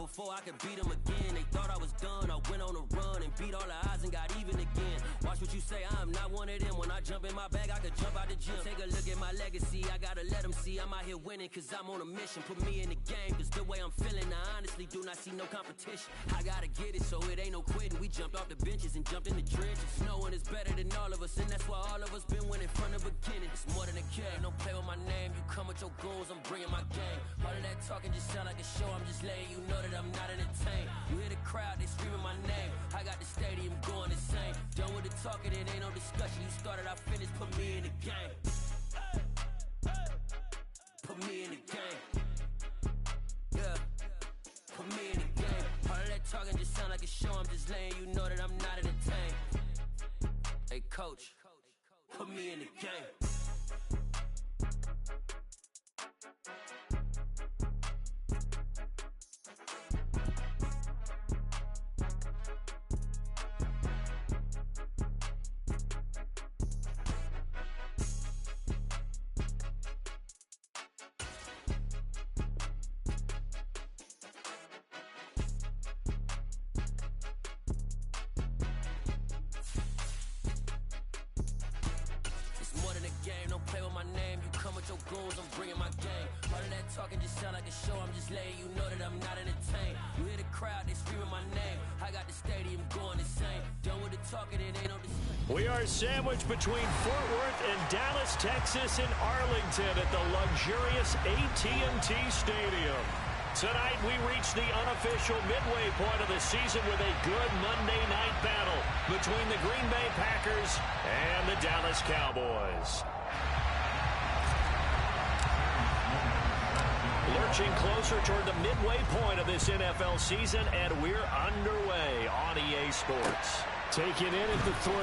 before I could beat them again. They thought I was done, I went on a run and beat all the odds and got even again. Watch what you say, I'm not one of them. When I jump in my bag, I could jump out the gym. Take a look at my legacy, I gotta let them see I'm out here winning, cause I'm on a mission. Put me in the game, cause the way I'm feeling, I honestly do not see no competition. I gotta get it, so it ain't no quitting. We jumped off the benches and jumped in the trenches. No one is better than all of us, and that's why all of us been winning from the beginning. It's more than a game, don't play with my name. You come with your goons, I'm bringing my game. All of that talking just sound like a show, I'm just letting you know that I'm not entertained. You hear the crowd, they screaming my name. I got the stadium going insane. Done with the talking, it ain't no discussion. You started, I finished, put me in the game. Put me in the game. Yeah, put me in the game. All of that talking just sound like a show, I'm just letting you know that I'm not entertained. Hey coach, put me in the game. We are sandwiched between Fort Worth and Dallas, Texas, and Arlington at the luxurious AT&T Stadium. Tonight, we reach the unofficial midway point of the season with a good Monday night battle between the Green Bay Packers and the Dallas Cowboys. Lurching closer toward the midway point of this NFL season, and we're underway on EA Sports. Taking in at the 3.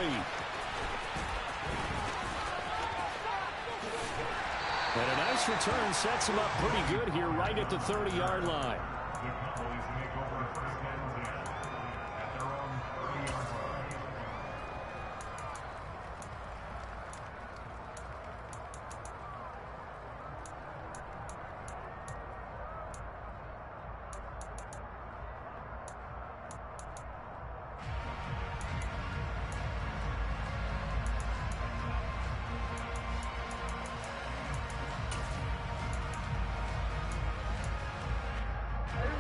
And a nice return sets him up pretty good here right at the 30-yard line.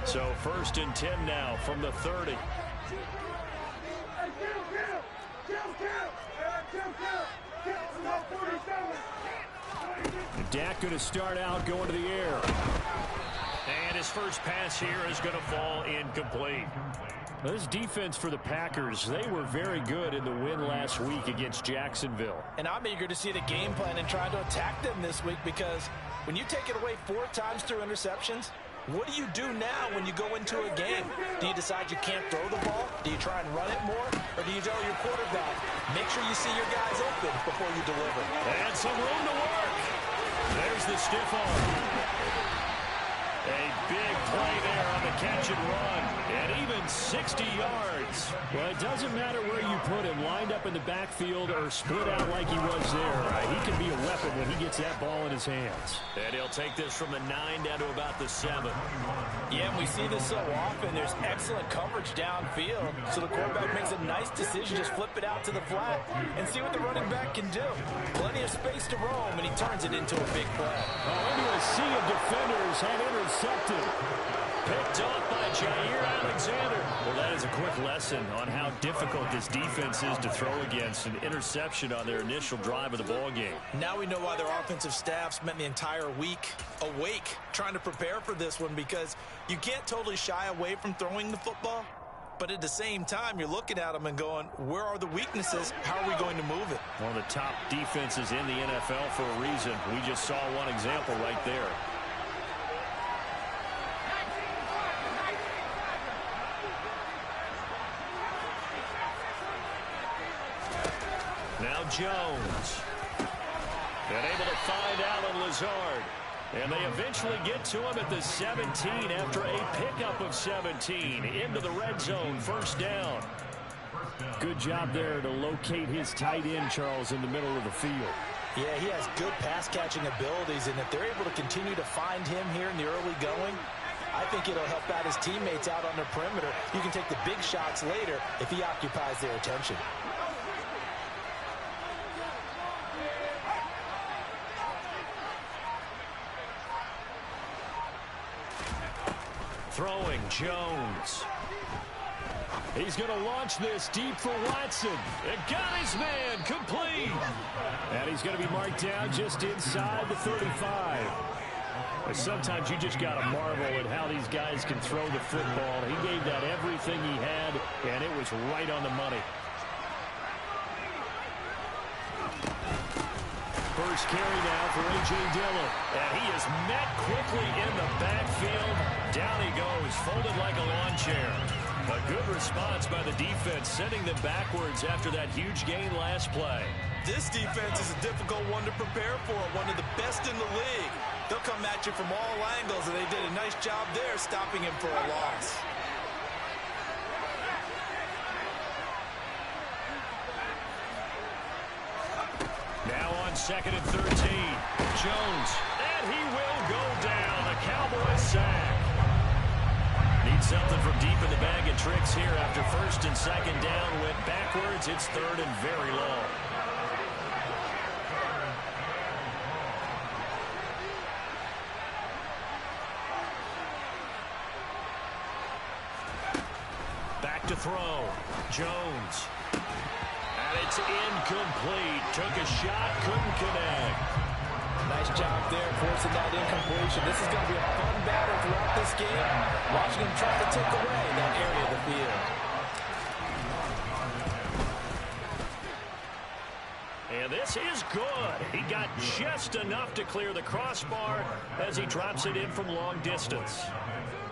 So 1st and 10 now from the 30. Dak going to start out going to the air. And his first pass here is going to fall incomplete. This defense for the Packers, they were very good in the win last week against Jacksonville. And I'm eager to see the game plan and try to attack them this week, because when you take it away 4 times through interceptions, what do you do now when you go into a game? Do you decide you can't throw the ball? Do you try and run it more? Or do you tell your quarterback, make sure you see your guys open before you deliver? And some room to work. There's the stiff arm. A big play there on the catch and run. And even 60 yards. Well, it doesn't matter where you put him, lined up in the backfield or split out like he was there. He can be a weapon when he gets that ball in his hands. And he'll take this from the 9 down to about the 7. Yeah, and we see this so often. There's excellent coverage downfield. So the quarterback makes a nice decision. Just flip it out to the flat and see what the running back can do. Plenty of space to roam, and he turns it into a big play. Into a sea of defenders and intercepted. Picked off by Jair Alexander. Well, that is a quick lesson on how difficult this defense is to throw against. An interception on their initial drive of the ball game. Now we know why their offensive staff spent the entire week awake trying to prepare for this one, because you can't totally shy away from throwing the football. But at the same time, you're looking at them and going, where are the weaknesses? How are we going to move it? One of the top defenses in the NFL for a reason. We just saw one example right there. Now Jones. And able to find Allen Lazard. And they eventually get to him at the 17 after a pickup of 17. Into the red zone, first down. Good job there to locate his tight end, Charles, in the middle of the field. Yeah, he has good pass-catching abilities, and if they're able to continue to find him here in the early going, I think it'll help out his teammates out on the perimeter. You can take the big shots later if he occupies their attention. Throwing Jones. He's going to launch this deep for Watson. And got his man complete. And he's going to be marked down just inside the 35. Sometimes you just got to marvel at how these guys can throw the football. He gave that everything he had, and it was right on the money. First carry now for A.J. Dillon. And he is met quickly in the backfield. Down he goes, folded like a lawn chair. A good response by the defense, sending them backwards after that huge gain last play. This defense is a difficult one to prepare for, one of the best in the league. They'll come at you from all angles, and they did a nice job there stopping him for a loss. Now on 2nd and 13. Jones. And he will go down. A Cowboys sack. Need something from deep in the bag of tricks here after 1st and 2nd down. Went backwards. It's 3rd and very long. Back to throw. Jones. And it's incomplete. Took a shot, couldn't connect. Nice job there forcing that incompletion. This is going to be a fun battle throughout this game. Watching him try to take away that area of the field. And this is good. He got just enough to clear the crossbar as he drops it in from long distance.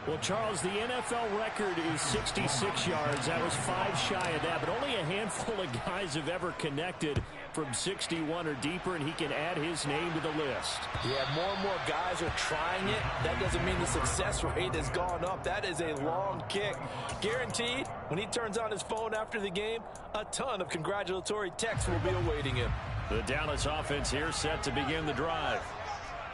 Well, Charles, the NFL record is 66 yards. That was 5 shy of that, but only a handful of guys have ever connected from 61 or deeper, and he can add his name to the list. Yeah, more and more guys are trying it. That doesn't mean the success rate has gone up. That is a long kick. Guaranteed, when he turns on his phone after the game, a ton of congratulatory texts will be awaiting him. The Dallas offense here set to begin the drive.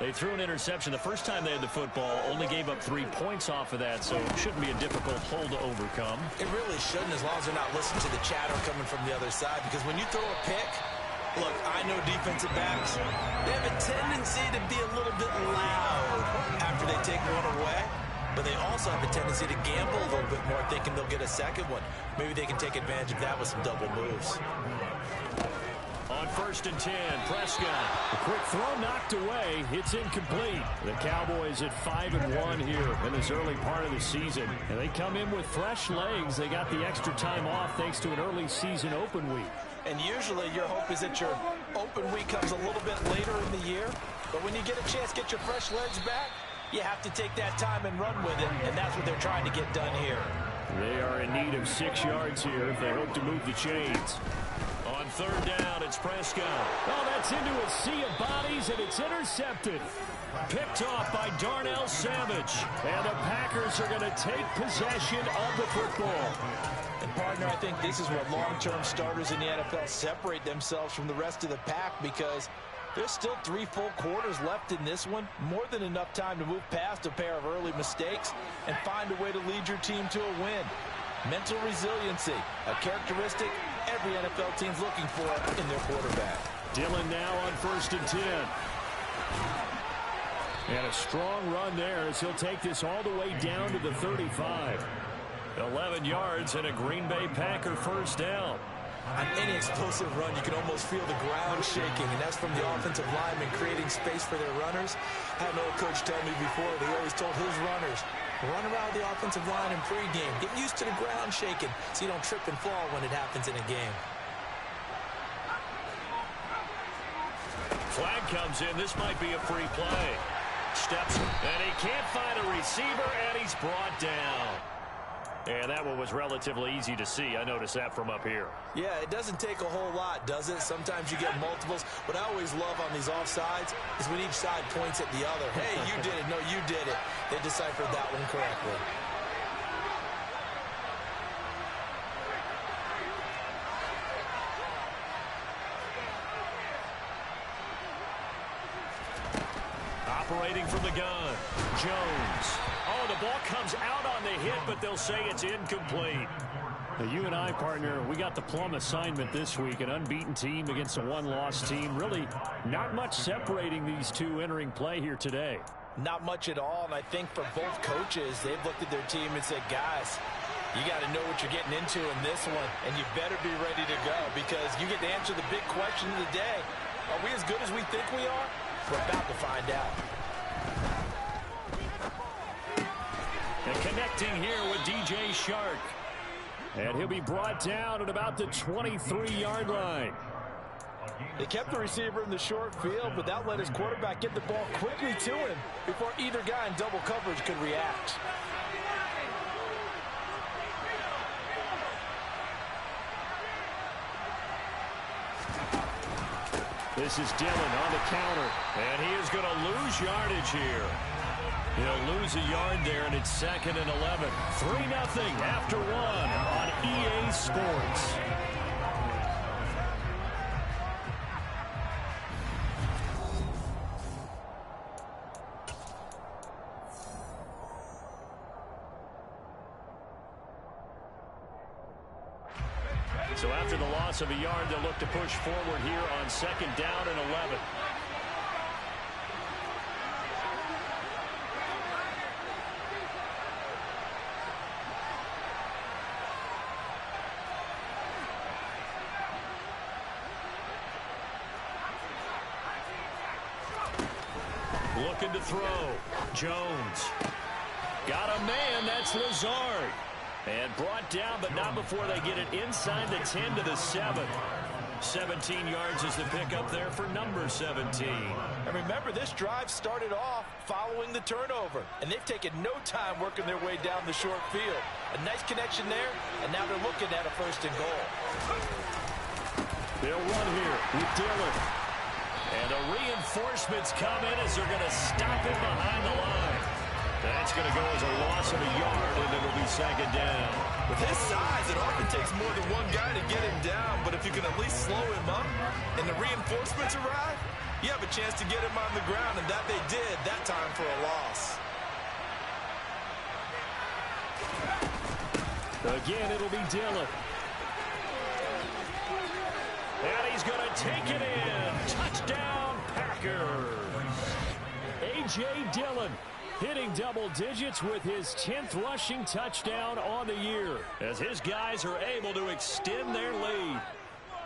They threw an interception the first time they had the football, only gave up 3 points off of that, so it shouldn't be a difficult hole to overcome. It really shouldn't, as long as they're not listening to the chatter coming from the other side, because when you throw a pick, look, I know defensive backs, they have a tendency to be a little bit loud after they take one away, but they also have a tendency to gamble a little bit more, thinking they'll get a second one. Maybe they can take advantage of that with some double moves. On 1st and 10, Prescott. A quick throw knocked away. It's incomplete. The Cowboys at 5-1 here in this early part of the season. And they come in with fresh legs. They got the extra time off thanks to an early season open week. And usually your hope is that your open week comes a little bit later in the year. But when you get a chance to get your fresh legs back, you have to take that time and run with it. And that's what they're trying to get done here. They are in need of 6 yards here if they hope to move the chains. On 3rd down, it's Prescott. Oh, that's into a sea of bodies, and it's intercepted. Picked off by Darnell Savage. And the Packers are going to take possession of the football. And, partner, I think this is where long-term starters in the NFL separate themselves from the rest of the pack, because there's still 3 full quarters left in this one. More than enough time to move past a pair of early mistakes and find a way to lead your team to a win. Mental resiliency, a characteristic every NFL team's looking for in their quarterback. Dillon now on 1st and 10. And a strong run there as he'll take this all the way down to the 35. 11 yards and a Green Bay Packer first down. On any explosive run, you can almost feel the ground shaking, and that's from the offensive linemen creating space for their runners. I had an old coach tell me before, they always told his runners, run around the offensive line in pregame. Get used to the ground shaking so you don't trip and fall when it happens in a game. Flag comes in. This might be a free play. Steps, and he can't find a receiver, and he's brought down. And that one was relatively easy to see. I noticed that from up here. Yeah, it doesn't take a whole lot, does it? Sometimes you get multiples. What I always love on these offsides is when each side points at the other. Hey, you did it. No, you did it. They deciphered that one correctly. Operating from the gun, Jones. Oh, the ball comes out on the hit, but they'll say it's incomplete. Now, you and I, partner, we got the plum assignment this week. An unbeaten team against a one-loss team. Really not much separating these two entering play here today. Not much at all, and I think for both coaches, they've looked at their team and said, guys, you got to know what you're getting into in this one, and you better be ready to go because you get to answer the big question of the day. Are we as good as we think we are? We're about to find out. And connecting here with DJ Shark. And he'll be brought down at about the 23-yard line. They kept the receiver in the short field, but that let his quarterback get the ball quickly to him before either guy in double coverage could react. This is Dillon on the counter. And he is going to lose yardage here. He'll lose a yard there, and it's 2nd and 11. 3-0 after 1 on EA Sports. So after the loss of a yard, they'll look to push forward here on 2nd down and 11. Looking to throw. Jones. Got a man. That's Lazard. And brought down, but not before they get it inside the 10 to the 7. 17 yards is the pickup there for number 17. And remember, this drive started off following the turnover. And they've taken no time working their way down the short field. A nice connection there, and now they're looking at a 1st and goal. They'll run here with Dillon. And the reinforcements come in as they're going to stop him behind the line. That's going to go as a loss of a yard, and it'll be 2nd down. With his size, it often takes more than one guy to get him down, but if you can at least slow him up and the reinforcements arrive, you have a chance to get him on the ground, and that they did that time for a loss. Again, it'll be Dillon. And he's going to take it in. Touchdown, Packers. A.J. Dillon hitting double digits with his 10th rushing touchdown on the year, as his guys are able to extend their lead.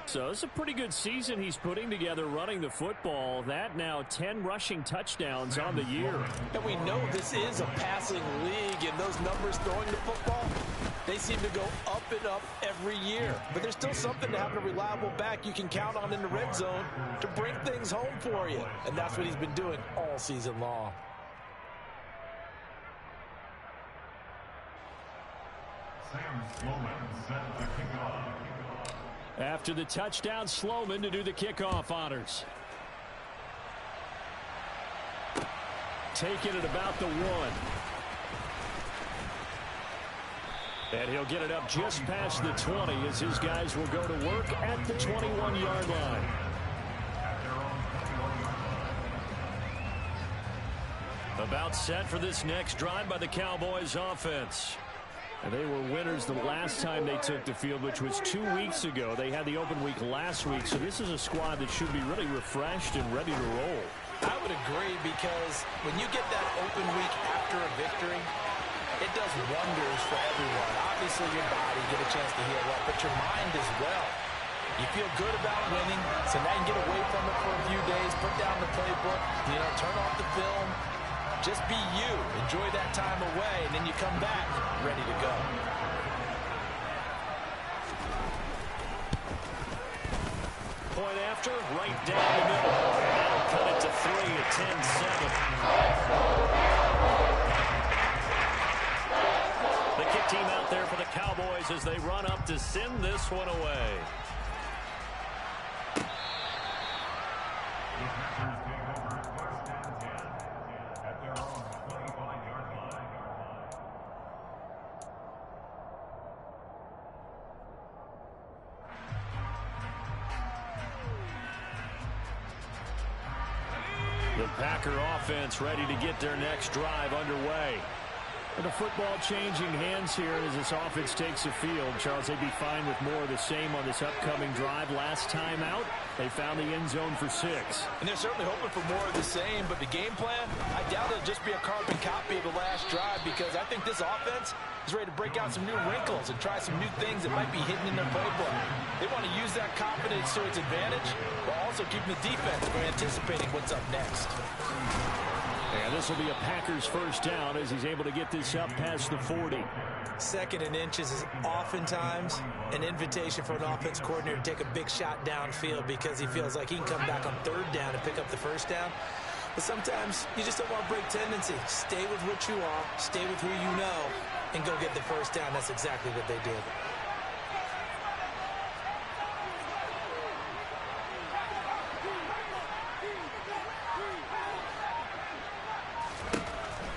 So it's a pretty good season he's putting together running the football. That now 10 rushing touchdowns on the year. And we know this is a passing league, and those numbers throwing the football, they seem to go up and up every year. But there's still something to having a reliable back you can count on in the red zone to bring things home for you. And that's what he's been doing all season long. After the touchdown, Sloman to do the kickoff honors. Taking it about the 1. And he'll get it up just past the 20 as his guys will go to work at the 21-yard line. About set for this next drive by the Cowboys offense. And they were winners the last time they took the field, which was 2 weeks ago. They had the open week last week, so this is a squad that should be really refreshed and ready to roll. I would agree, because when you get that open week after a victory, it does wonders for everyone. Obviously, your body get a chance to heal up, but your mind as well. You feel good about winning, so now you can get away from it for a few days, put down the playbook, turn off the film. Just be you. Enjoy that time away, and then you come back ready to go. Point after, right down the middle. That'll cut it to 3 at 10-7. The kick team out there for the Cowboys as they run up to send this one away. The Packer offense ready to get their next drive underway. The football changing hands here as this offense takes the field. Charles, they'd be fine with more of the same on this upcoming drive. Last time out, they found the end zone for 6. And they're certainly hoping for more of the same, but the game plan, I doubt it'll just be a carbon copy of the last drive, because I think this offense is ready to break out some new wrinkles and try some new things that might be hidden in their playbook. They want to use that confidence to its advantage, while also keeping the defense from anticipating what's up next. And this will be a Packers first down as he's able to get this up past the 40. 2nd and inches is oftentimes an invitation for an offense coordinator to take a big shot downfield because he feels like he can come back on 3rd down and pick up the 1st down. But sometimes you just don't want to break tendency. Stay with what you are, stay with who you know, and go get the 1st down. That's exactly what they did.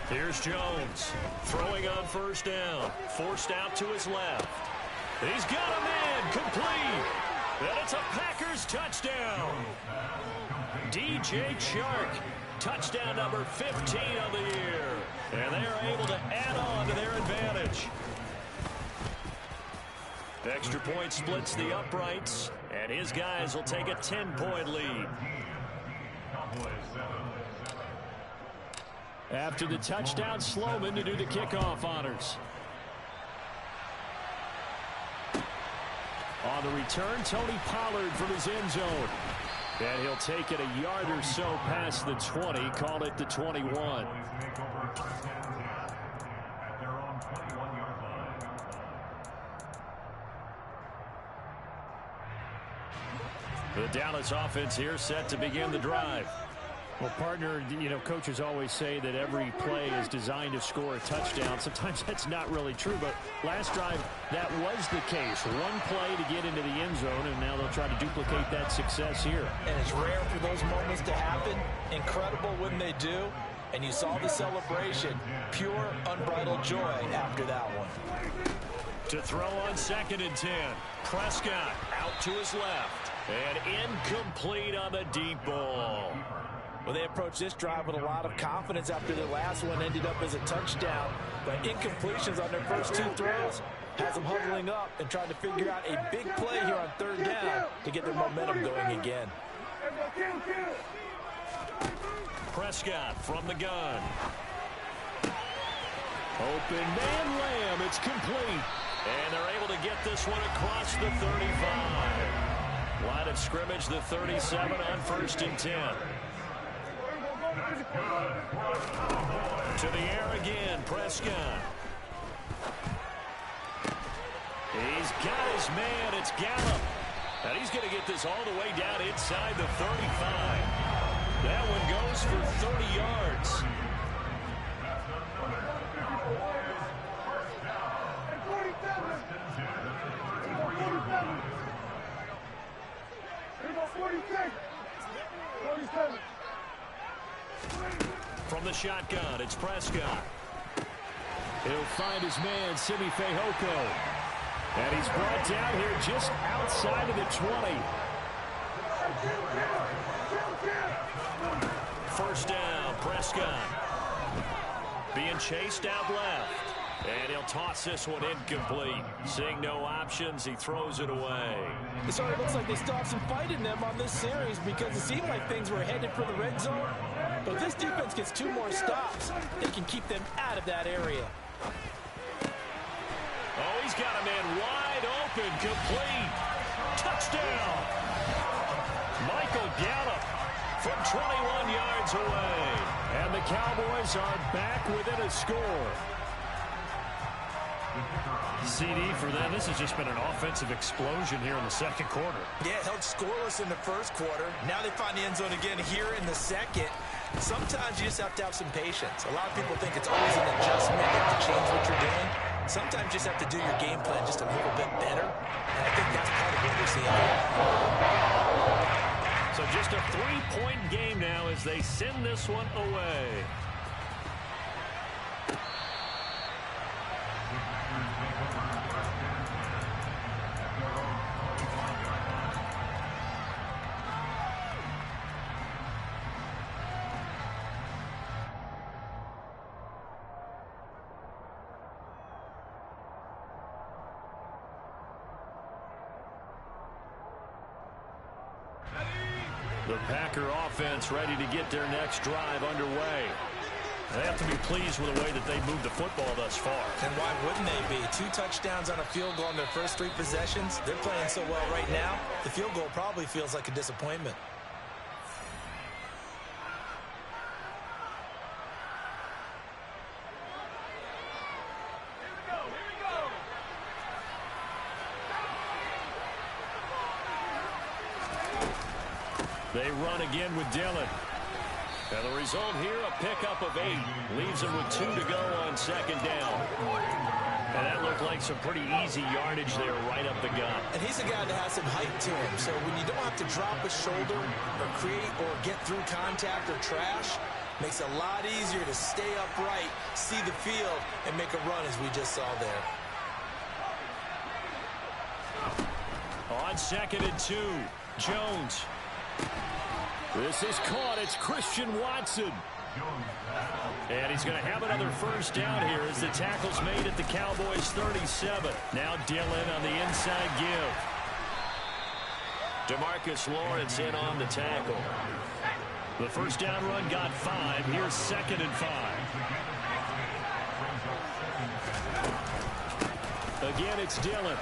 Here's Jones throwing on 1st down. Forced out to his left. He's got a man complete. And it's a Packers touchdown. DJ Chark, touchdown number 15 of the year. And they are able to add on to their advantage. Extra point splits the uprights, and his guys will take a 10-point lead. After the touchdown, Sloman to do the kickoff honors. On the return, Tony Pollard from his end zone. And he'll take it a yard or so past the 20, call it the 21. The Dallas offense here set to begin the drive. Well, partner, you know, coaches always say that every play is designed to score a touchdown. Sometimes that's not really true, but last drive, that was the case. One play to get into the end zone, and now they'll try to duplicate that success here. And it's rare for those moments to happen. Incredible when they do. And you saw the celebration. Pure, unbridled joy after that one. To throw on 2nd and 10. Prescott out to his left. And incomplete on the deep ball. Well, they approached this drive with a lot of confidence after their last one ended up as a touchdown. But incompletions on their first 2 throws has them huddling up and trying to figure out a big play here on 3rd down to get their momentum going again. Prescott from the gun. Open man, Lamb. It's complete. And they're able to get this one across the 35. Line of scrimmage, the 37 on 1st and 10. To the air again, Prescott. He's got his man. It's Gallup. And he's going to get this all the way down inside the 35. That one goes for 30 yards. From the shotgun, it's Prescott. He'll find his man, Simi Fehoko. And he's brought down here just outside of the 20. 1st down, Prescott. Being chased out left. And he'll toss this one incomplete. Seeing no options, he throws it away. It sort of looks like they still have some fight in them on this series because it seemed like things were headed for the red zone. But if this defense gets 2 more stops, they can keep them out of that area. Oh, he's got a man wide open, complete. Touchdown. Michael Gallup from 21 yards away. And the Cowboys are back within a score. CD for them. This has just been an offensive explosion here in the 2nd quarter. Yeah, held scoreless in the 1st quarter. Now they find the end zone again here in the 2nd. Sometimes you just have to have some patience. A lot of people think it's always an adjustment. You have to change what you're doing. Sometimes you just have to do your game plan just a little bit better. And I think that's part of what we're seeing here. So just a 3-point game now as they send this one away. The Packer offense ready to get their next drive underway. They have to be pleased with the way that they moved the football thus far. And why wouldn't they be? 2 touchdowns on a field goal in their first 3 possessions. They're playing so well right now, the field goal probably feels like a disappointment. They run again with Dillon. And the result here, a pickup of 8. Leaves them with 2 to go on second down. And that looked like some pretty easy yardage there right up the gut. And he's a guy that has some height to him. So when you don't have to drop a shoulder or create or get through contact or trash, makes it a lot easier to stay upright, see the field, and make a run as we just saw there. On second and 2, Jones. This is caught. It's Christian Watson. And he's going to have another first down here as the tackle's made at the Cowboys' 37. Now Dillon on the inside give. DeMarcus Lawrence in on the tackle. The first down run got 5. Here's second and 5. Again, it's Dillon.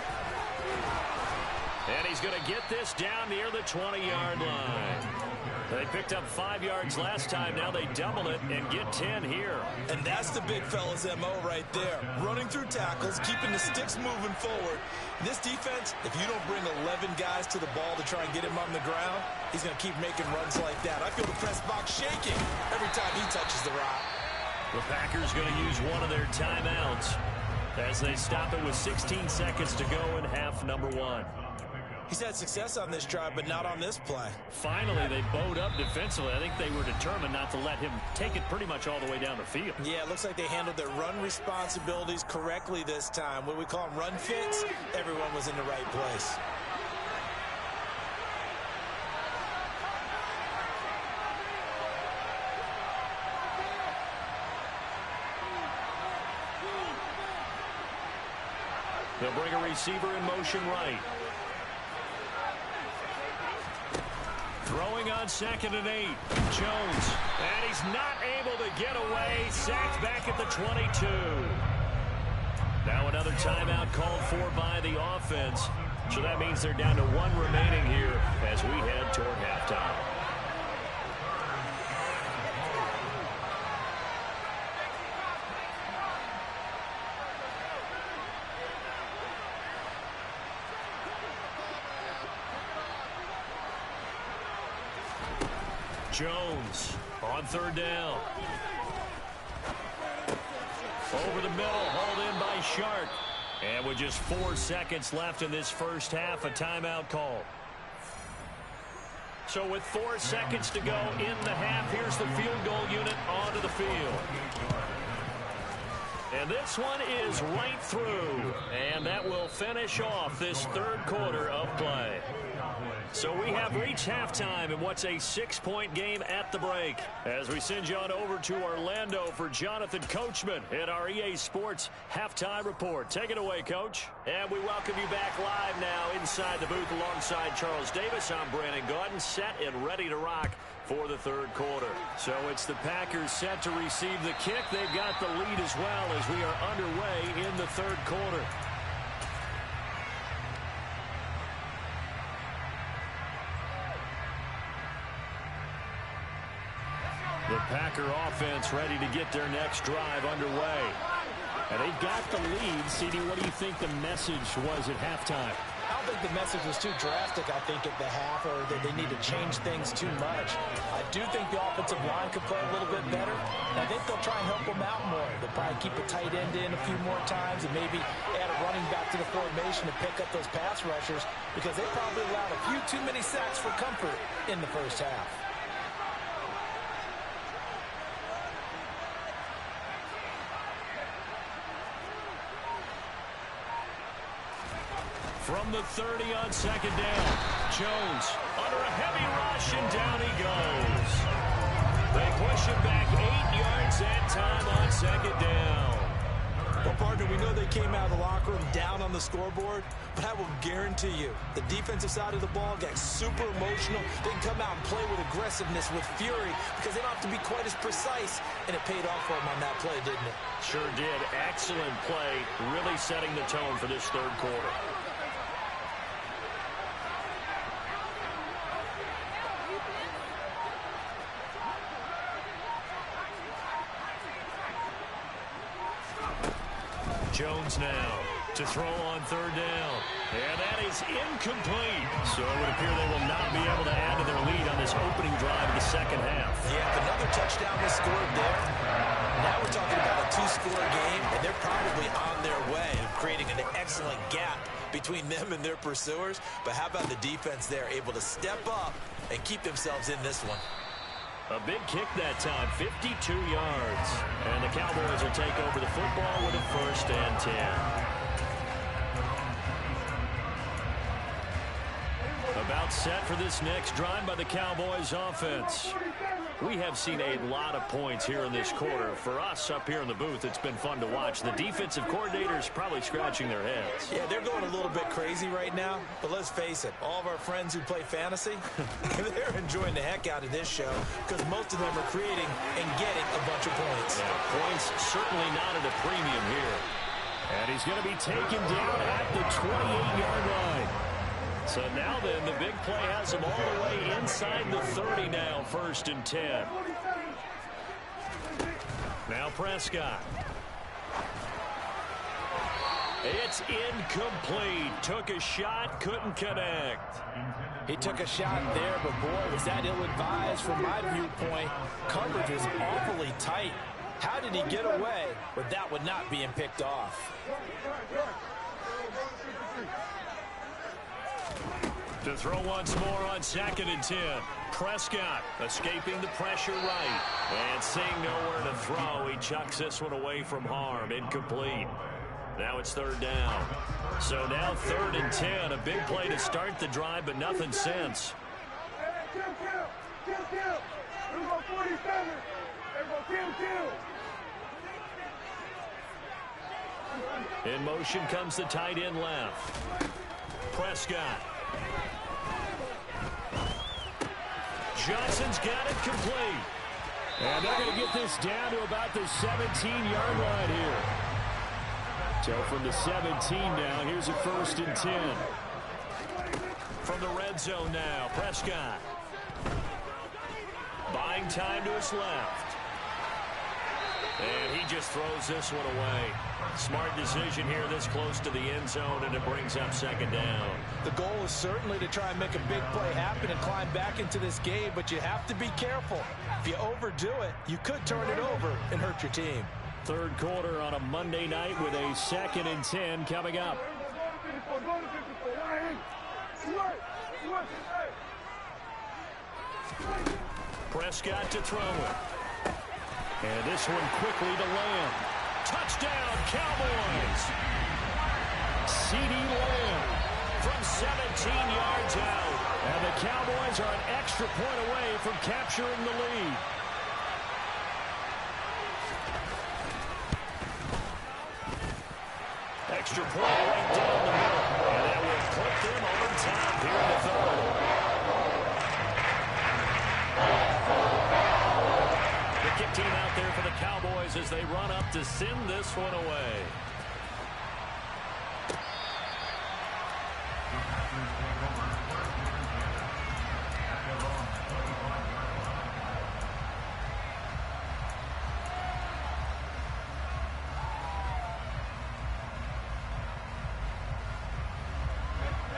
And he's going to get this down near the 20-yard line. They picked up 5 yards last time. Now they double it and get 10 here. And that's the big fella's MO right there. Running through tackles, keeping the sticks moving forward. This defense, if you don't bring 11 guys to the ball to try and get him on the ground, he's going to keep making runs like that. I feel the press box shaking every time he touches the rock. The Packers going to use one of their timeouts as they stop it with 16 seconds to go in half number 1. He's had success on this drive, but not on this play. Finally, they bowed up defensively. I think they were determined not to let him take it pretty much all the way down the field. Yeah, it looks like they handled their run responsibilities correctly this time. What we call them run fits, everyone was in the right place. They'll bring a receiver in motion right. Throwing on second and 8. Jones. And he's not able to get away. Sacked back at the 22. Now another timeout called for by the offense. So that means they're down to 1 remaining here as we head toward halftime. Jones on third down. Over the middle, hauled in by Shark. And with just 4 seconds left in this first half, a timeout call. So with 4 seconds to go in the half, here's the field goal unit onto the field. And this one is right through. And that will finish off this third quarter of play. So we have reached halftime in what's a 6-point game at the break. As we send you on over to Orlando for Jonathan Coachman in our EA Sports Halftime Report. Take it away, Coach. And we welcome you back live now inside the booth alongside Charles Davis. I'm Brandon Gaudin, set and ready to rock for the third quarter. So it's the Packers set to receive the kick. They've got the lead as well as we are underway in the third quarter. The Packer offense ready to get their next drive underway. And they've got the lead. CD, what do you think the message was at halftime? I don't think the message was too drastic, I think, at the half, or that they need to change things too much. I do think the offensive line could play a little bit better. And I think they'll try and help them out more. They'll probably keep a tight end in a few more times and maybe add a running back to the formation to pick up those pass rushers, because they probably allowed a few too many sacks for comfort in the first half. From the 30 on second down, Jones under a heavy rush, and down he goes. They push him back 8 yards that time on second down. Well, partner, we know they came out of the locker room down on the scoreboard, but I will guarantee you the defensive side of the ball got super emotional. They can come out and play with aggressiveness, with fury, because they don't have to be quite as precise, and it paid off for them on that play, didn't it? Sure did. Excellent play, really setting the tone for this third quarter. Jones now to throw on third down. And that is incomplete. So it would appear they will not be able to add to their lead on this opening drive of the second half. Yeah, if another touchdown was scored there, now we're talking about a two-score game, and they're probably on their way of creating an excellent gap between them and their pursuers. But how about the defense there, able to step up and keep themselves in this one? A big kick that time, 52 yards. And the Cowboys will take over the football with a 1st and 10. About set for this next drive by the Cowboys offense. We have seen a lot of points here in this quarter. For us up here in the booth, it's been fun to watch. The defensive coordinators probably scratching their heads. Yeah, they're going a little bit crazy right now. But let's face it, all of our friends who play fantasy, they're enjoying the heck out of this show because most of them are creating and getting a bunch of points. Yeah, points certainly not at a premium here. And he's going to be taken down at the 28-yard line. So now then, the big play has him all the way inside the 30 now, 1st and 10. Now Prescott. It's incomplete. Took a shot, couldn't connect. He took a shot there, but boy, was that ill-advised from my viewpoint. Coverage was awfully tight. How did he get away with that one not being picked off? To throw once more on 2nd and 10. Prescott escaping the pressure right. And seeing nowhere to throw, he chucks this one away from harm. Incomplete. Now it's 3rd down. So now 3rd and 10. A big play to start the drive, but nothing since. In motion comes the tight end left. Prescott. Johnson's got it complete. And they're going to get this down to about the 17-yard line here. So from the 17 now, here's a 1st and 10. From the red zone now, Prescott. Buying time to his left. And he just throws this one away. Smart decision here this close to the end zone, and it brings up 2nd down. The goal is certainly to try and make a big play happen and climb back into this game, but you have to be careful. If you overdo it, you could turn it over and hurt your team. Third quarter on a Monday night with a 2nd and 10 coming up. Prescott to throw it. And this one quickly to Lamb. Touchdown, Cowboys! CeeDee Lamb from 17 yards out. And the Cowboys are an extra point away from capturing the lead. Extra point right down the middle. And that will put them on top here in the third. The kick team out there for the Cowboys as they run up to send this one away.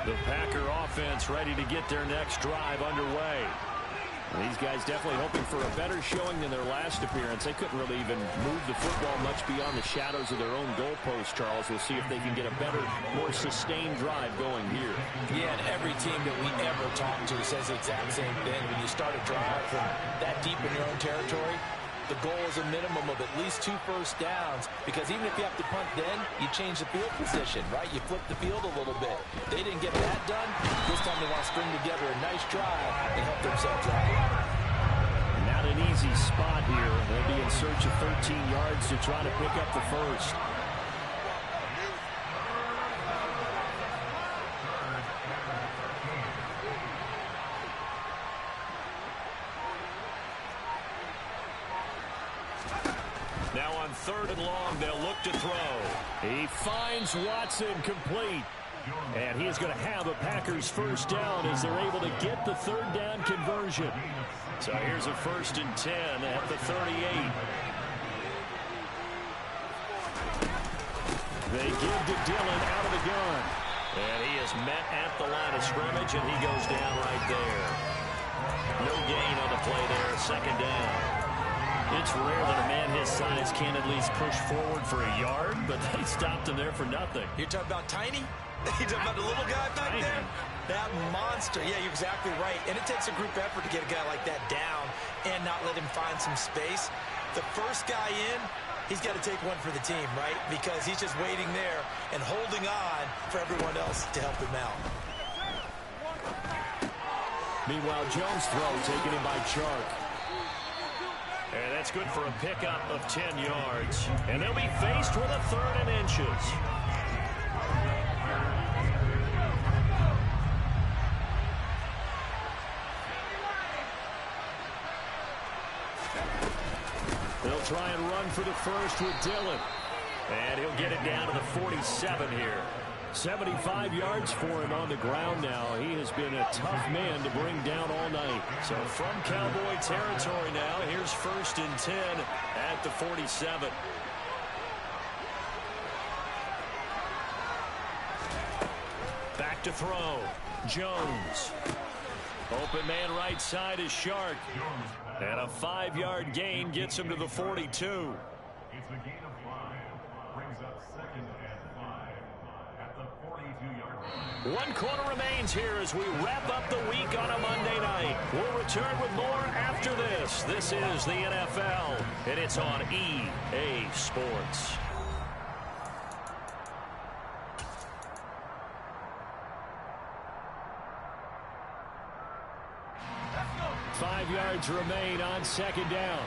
The Packer offense ready to get their next drive underway. And these guys definitely hoping for a better showing than their last appearance. They couldn't really even move the football much beyond the shadows of their own goalpost, Charles. We'll see if they can get a better, more sustained drive going here. Yeah, and every team that we ever talk to says the exact same thing. When you start a drive from that deep in your own territory, the goal is a minimum of at least 2 first downs, because even if you have to punt then, you change the field position, right? You flip the field a little bit. They didn't get that done. This time they want to string together a nice drive and help themselves out. Not an easy spot here. They'll be in search of 13 yards to try to pick up the first. third and long. They'll look to throw. He finds Watson complete. And he is going to have a Packers first down as they're able to get the third down conversion. So here's a 1st and 10 at the 38. They give to Dillon out of the gun. And he is met at the line of scrimmage, and he goes down right there. No gain on the play there, 2nd down. It's rare that a man his size can at least push forward for a yard, but they stopped him there for nothing. You're talking about tiny? You're talking about the little guy back there? That monster. Yeah, you're exactly right. And it takes a group effort to get a guy like that down and not let him find some space. The first guy in, he's got to take one for the team, right? Because he's just waiting there and holding on for everyone else to help him out. Meanwhile, Jones' throw taken in by Chark. And that's good for a pickup of 10 yards. And they'll be faced with a 3rd and inches. They'll try and run for the first with Dillon. And he'll get it down to the 47 here. 75 yards for him on the ground now. He has been a tough man to bring down all night. So from Cowboy territory now, here's 1st and 10 at the 47. Back to throw. Jones. Open man right side is Shark. And a 5-yard gain gets him to the 42. It's a gain of 5. Brings up 2nd and 5 at the 42-yard line. 1 quarter remains here as we wrap up the week on a Monday night. We'll return with more after this. This is the NFL, and it's on EA Sports. Go. 5 yards remain on 2nd down.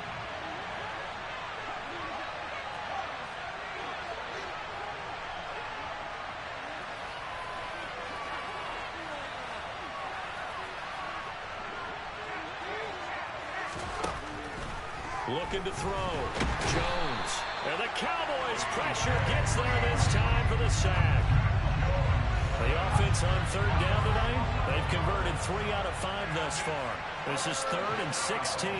Looking to throw. Jones. And the Cowboys' pressure gets there this time for the sack. The offense on 3rd down tonight, they've converted 3 out of 5 thus far. This is 3rd and 16.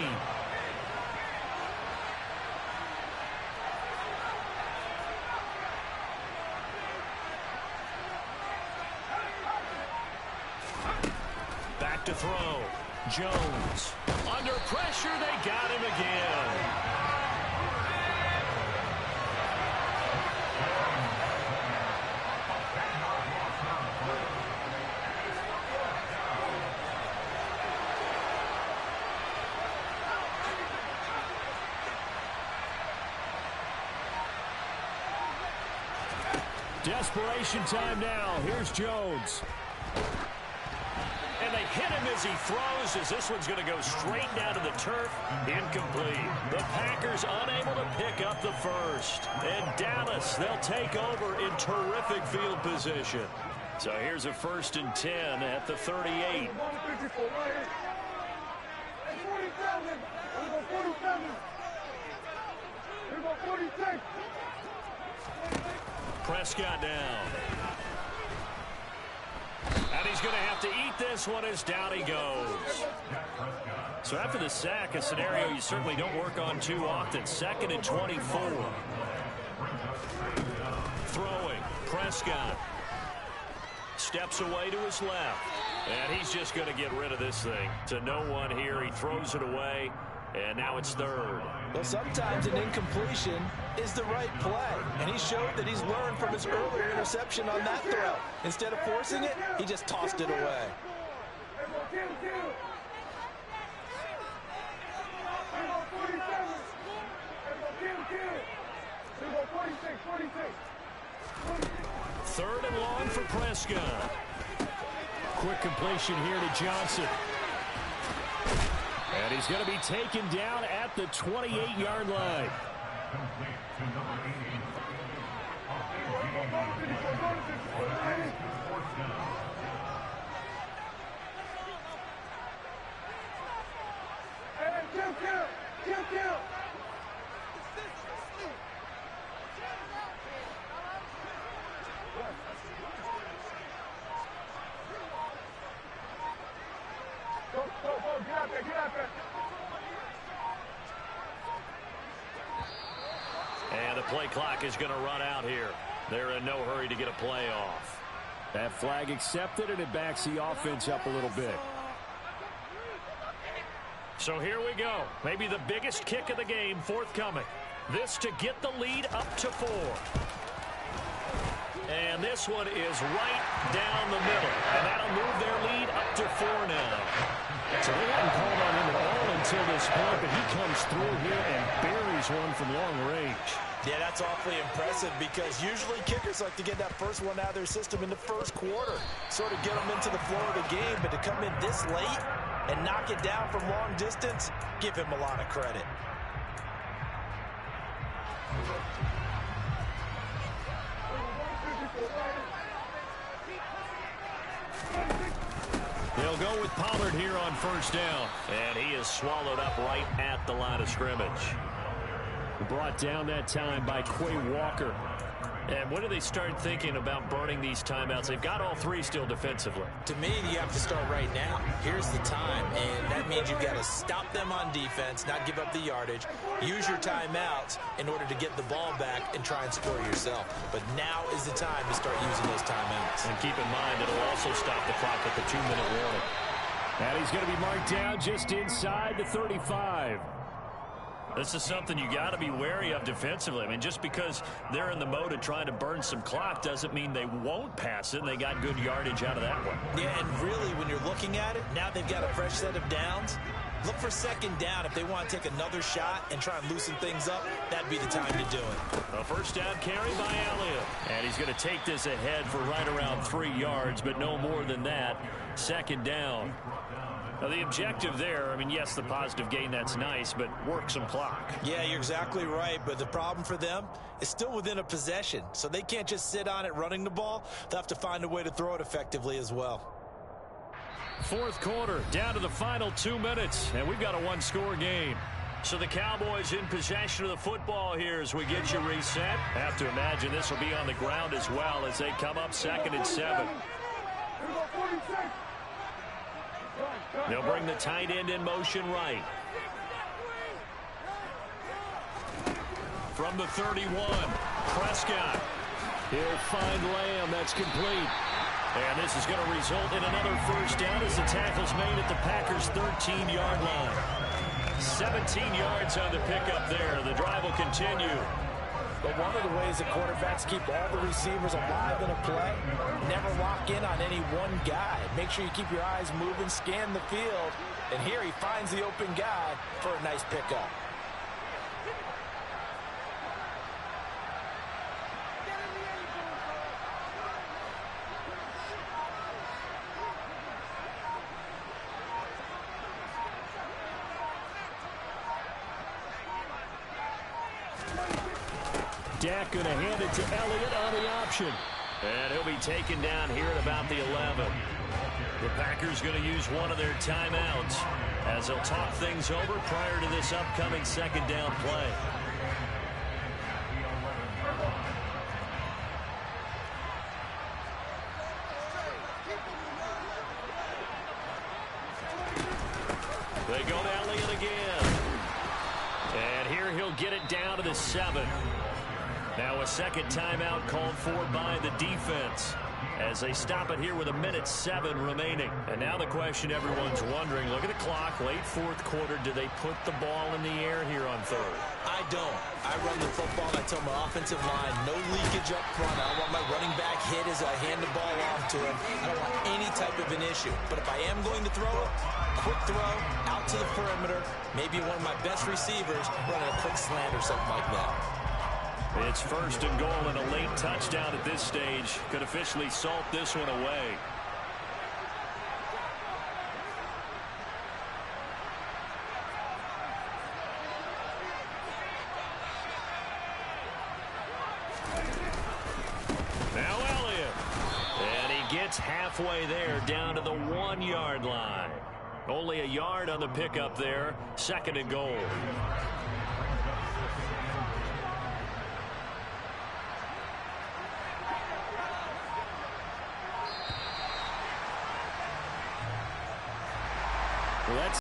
Back to throw. Jones. Under pressure, they got him again. Desperation time now. Here's Jones. And they hit him as he throws, as this one's going to go straight down to the turf. Incomplete. The Packers unable to pick up the first. And Dallas, they'll take over in terrific field position. So here's a 1st and 10 at the 38. Prescott down. And he's going to have to eat this one as down he goes. So after the sack, a scenario you certainly don't work on too often. 2nd and 24. Throwing. Prescott. Steps away to his left. And he's just going to get rid of this thing. To no one here. He throws it away. And now it's 3rd. Well, sometimes an incompletion is the right play. And he showed that he's learned from his earlier interception on that throw. Instead of forcing it, he just tossed it away. Third and long for Prescott. Quick completion here to Johnson. And he's going to be taken down at the 28-yard line. And the play clock is going to run out here. They're in no hurry to get a play off. That flag accepted, and it backs the offense up a little bit. So here we go. Maybe the biggest kick of the game forthcoming. This to get the lead up to 4. And this one is right down the middle. And that'll move their lead up to 4 now. So they hadn't called on him at all until this point, but he comes through here and buries one from long range. Yeah, that's awfully impressive because usually kickers like to get that first one out of their system in the first quarter, sort of get them into the flow of the game, but to come in this late and knock it down from long distance, give him a lot of credit. They'll go with Pollard here on first down. And he is swallowed up right at the line of scrimmage. Brought down that time by Quay Walker. And when do they start thinking about burning these timeouts? They've got all 3 still defensively. To me, you have to start right now. Here's the time, and that means you've got to stop them on defense, not give up the yardage, use your timeouts in order to get the ball back and try and score yourself. But now is the time to start using those timeouts. And keep in mind, it'll also stop the clock at the 2-minute warning. And he's going to be marked down just inside the 35. This is something you got to be wary of defensively. I mean, just because they're in the mode of trying to burn some clock doesn't mean they won't pass it, and they got good yardage out of that one. Yeah, and really, when you're looking at it, now they've got a fresh set of downs. Look for second down. If they want to take another shot and try and loosen things up, that'd be the time to do it. A first down carry by Elliott. And he's going to take this ahead for right around 3 yards, but no more than that. Second down. Now, the objective there, I mean, yes, the positive gain, that's nice, but work some clock. Yeah, you're exactly right, but the problem for them is still within a possession, so they can't just sit on it running the ball. They'll have to find a way to throw it effectively as well. Fourth quarter, down to the final 2 minutes, and we've got a 1-score game. So the Cowboys in possession of the football here as we get you reset. Have to imagine this will be on the ground as well as they come up 2nd and 7. They'll bring the tight end in motion right. From the 31, Prescott. He'll find Lamb. That's complete. And this is going to result in another first down as the tackle's made at the Packers' 13-yard line. 17 yards on the pickup there. The drive will continue. But one of the ways that quarterbacks keep all the receivers alive in a play, never lock in on any one guy. Make sure you keep your eyes moving, scan the field, and here he finds the open guy for a nice pickup. Dak going to hand it to Elliott on the option. And he'll be taken down here at about the 11. The Packers going to use one of their timeouts as they'll talk things over prior to this upcoming second down play. They go to Elliott again. And here he'll get it down to the 7. Now a second timeout called for by the defense as they stop it here with 1:07 remaining. And now the question everyone's wondering, look at the clock, late fourth quarter, do they put the ball in the air here on third? I don't. I run the football and I tell my offensive line, no leakage up front. I don't want my running back hit as I hand the ball off to him. I don't want any type of an issue. But if I am going to throw it, quick throw, out to the perimeter, maybe one of my best receivers running a quick slant or something like that. It's first and goal and a late touchdown at this stage. Could officially salt this one away. Now Elliott. And he gets halfway there down to the 1-yard line. Only a yard on the pickup there. Second and goal. Well, that's